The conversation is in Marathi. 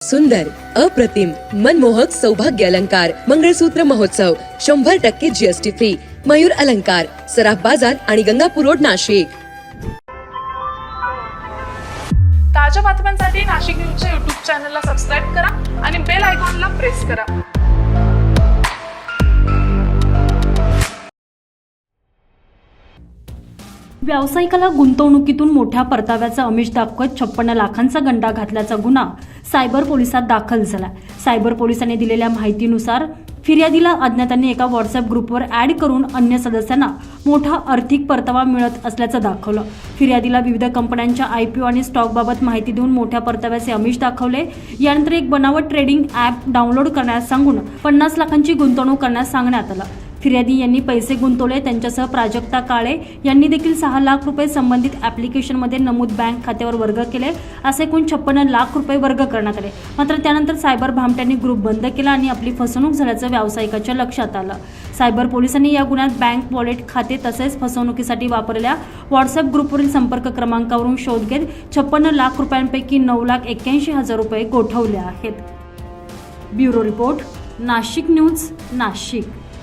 सुंदर, अप्रतिम, मनमोहक सौभाग्य अलंकार मंगळसूत्र महोत्सव 100% जीएसटी फ्री. मयूर अलंकार, सराफ बाजार आणि गंगापूर रोड, नाशिक. ताज्या बातम्यांसाठी नाशिक न्यूजच्या YouTube चॅनलला सबस्क्राईब करा आणि बेल आयकॉनला प्रेस करा. व्यावसायिकाला गुंतवणुकीतून मोठ्या परताव्याचा आमिष दाखवत 56 लाखांचा गंडा घातल्याचा गुन्हा सायबर पोलिसात दाखल झाला. सायबर पोलिसांनी दिलेल्या माहितीनुसार फिर्यादीला अज्ञातांनी एका व्हॉट्सअप ग्रुपवर ॲड करून अन्य सदस्यांना मोठा आर्थिक परतावा मिळत असल्याचं दाखवलं. फिर्यादीला विविध कंपन्यांच्या IPO आणि स्टॉकबाबत माहिती देऊन मोठ्या परताव्याचे आमिष दाखवले. यानंतर एक बनावट ट्रेडिंग ॲप डाउनलोड करण्यास सांगून 50 लाखांची गुंतवणूक करण्यास सांगण्यात आलं. फिर्यादी यांनी पैसे गुंतवले. त्यांच्यासह प्राजक्ता काळे यांनी देखील 6 लाख रुपये संबंधित ॲप्लिकेशनमध्ये नमूद बँक खात्यावर वर्ग केले. असे एकूण 56 लाख रुपये वर्ग करण्यात आले. मात्र त्यानंतर सायबर भामट्यांनी ग्रुप बंद केला आणि आपली फसवणूक झाल्याचं व्यावसायिकाच्या लक्षात आलं. सायबर पोलिसांनी या गुन्ह्यात बँक वॉलेट खाते तसेच फसवणुकीसाठी वापरलेल्या व्हॉट्सअप ग्रुपवरील संपर्क क्रमांकावरून शोध घेत 56 लाख रुपयांपैकी 9,81,000 रुपये गोठवले आहेत. Bureau report, Nashik news, Nashik.